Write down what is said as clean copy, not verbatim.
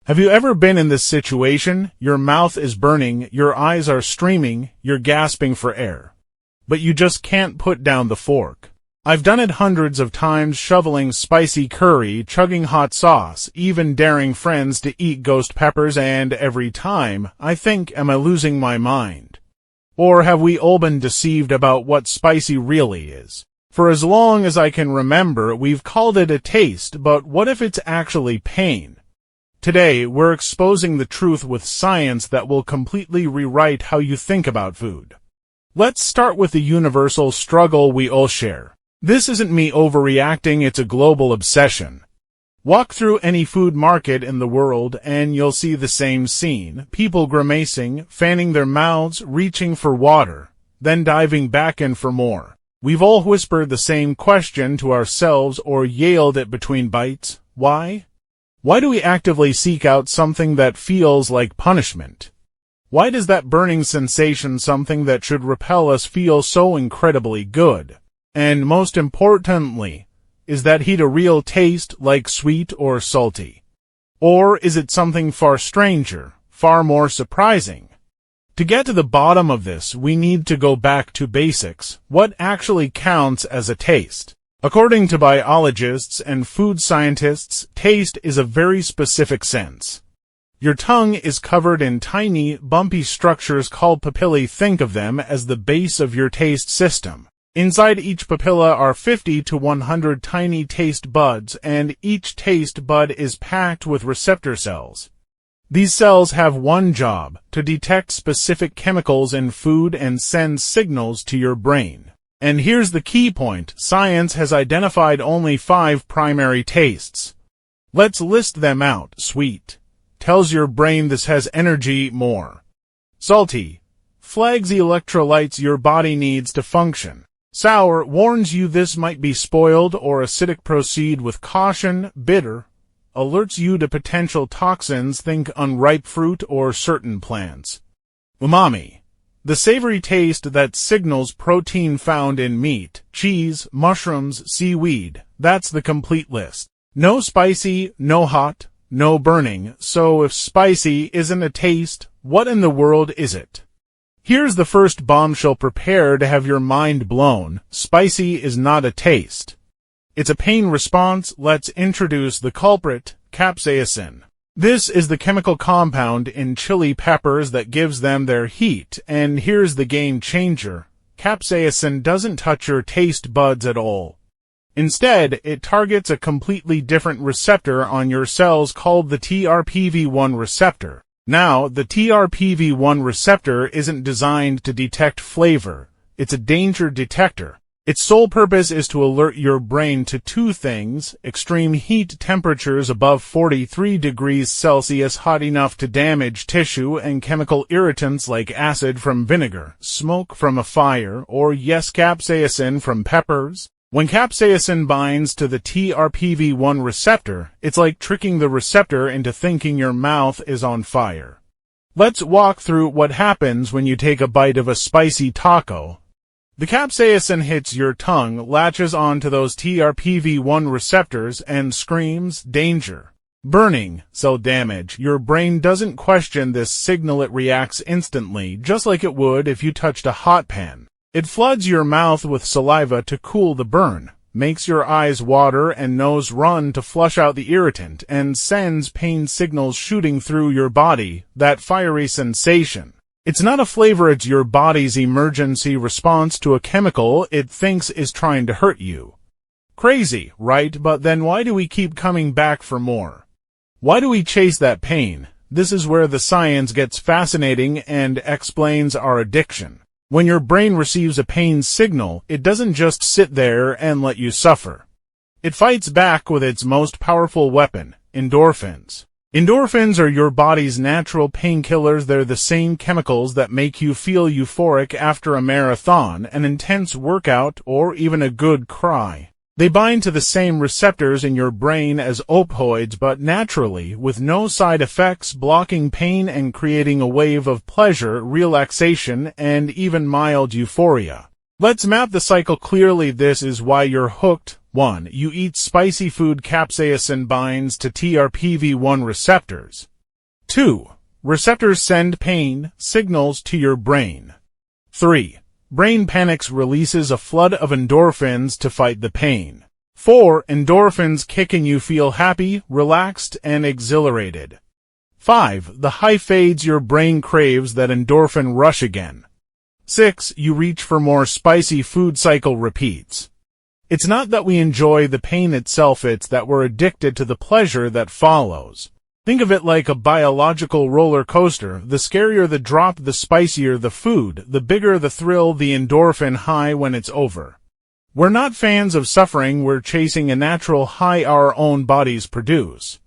Have you ever been in this situation? Your mouth is burning, your eyes are streaming, you're gasping for air. But you just can't put down the fork. I've done it hundreds of times, shoveling spicy curry, chugging hot sauce, even daring friends to eat ghost peppers, and every time, I think, am I losing my mind? Or have we all been deceived about what spicy really is? For as long as I can remember, we've called it a taste, but what if it's actually pain? Today, we're exposing the truth with science that will completely rewrite how you think about food. Let's start with the universal struggle we all share. This isn't me overreacting, it's a global obsession. Walk through any food market in the world and you'll see the same scene. People grimacing, fanning their mouths, reaching for water, then diving back in for more. We've all whispered the same question to ourselves or yelled it between bites. Why? Why do we actively seek out something that feels like punishment? Why does that burning sensation, something that should repel us, feel so incredibly good? And most importantly, is that heat a real taste, like sweet or salty? Or is it something far stranger, far more surprising? To get to the bottom of this, we need to go back to basics. What actually counts as a taste? According to biologists and food scientists, taste is a very specific sense. Your tongue is covered in tiny, bumpy structures called papillae. Think of them as the base of your taste system. Inside each papilla are 50 to 100 tiny taste buds, and each taste bud is packed with receptor cells. These cells have one job: to detect specific chemicals in food and send signals to your brain. And here's the key point: science has identified only 5 primary tastes. Let's list them out. Sweet tells your brain this has energy. More. Salty flags the electrolytes your body needs to function. Sour warns you this might be spoiled or acidic. Proceed with caution. Bitter alerts you to potential toxins. Think unripe fruit or certain plants. Umami, the savory taste that signals protein found in meat, cheese, mushrooms, seaweed. That's the complete list. No spicy, no hot, no burning. So if spicy isn't a taste, what in the world is it? Here's the first bombshell. Prepare to have your mind blown. Spicy is not a taste. It's a pain response. Let's introduce the culprit: capsaicin. This is the chemical compound in chili peppers that gives them their heat. And here's the game changer: capsaicin doesn't touch your taste buds at all. Instead, it targets a completely different receptor on your cells called the TRPV1 receptor. Now, the TRPV1 receptor isn't designed to detect flavor. It's a danger detector. Its sole purpose is to alert your brain to 2 things: extreme heat, temperatures above 43 degrees Celsius, hot enough to damage tissue, and chemical irritants like acid from vinegar, smoke from a fire, or yes, capsaicin from peppers. When capsaicin binds to the TRPV1 receptor, it's like tricking the receptor into thinking your mouth is on fire. Let's walk through what happens when you take a bite of a spicy taco. The capsaicin hits your tongue, latches onto those TRPV1 receptors, and screams, danger. Burning, cell damage. Your brain doesn't question this signal, it reacts instantly, just like it would if you touched a hot pan. It floods your mouth with saliva to cool the burn, makes your eyes water and nose run to flush out the irritant, and sends pain signals shooting through your body, that fiery sensation. It's not a flavor, it's your body's emergency response to a chemical it thinks is trying to hurt you. Crazy, right? But then why do we keep coming back for more? Why do we chase that pain? This is where the science gets fascinating and explains our addiction. When your brain receives a pain signal, it doesn't just sit there and let you suffer. It fights back with its most powerful weapon: endorphins. Endorphins are your body's natural painkillers. They're the same chemicals that make you feel euphoric after a marathon, an intense workout, or even a good cry. They bind to the same receptors in your brain as opioids, but naturally, with no side effects, blocking pain and creating a wave of pleasure, relaxation, and even mild euphoria. Let's map the cycle clearly. This is why you're hooked. 1. You eat spicy food. Capsaicin binds to TRPV1 receptors. 2. Receptors send pain signals to your brain. 3. Brain panics, releases a flood of endorphins to fight the pain. 4. Endorphins kick and you feel happy, relaxed, and exhilarated. 5. The high fades, your brain craves that endorphin rush again. 6. You reach for more spicy food, cycle repeats. It's not that we enjoy the pain itself, it's that we're addicted to the pleasure that follows. Think of it like a biological roller coaster. The scarier the drop, the spicier the food, the bigger the thrill, the endorphin high when it's over. We're not fans of suffering, we're chasing a natural high our own bodies produce.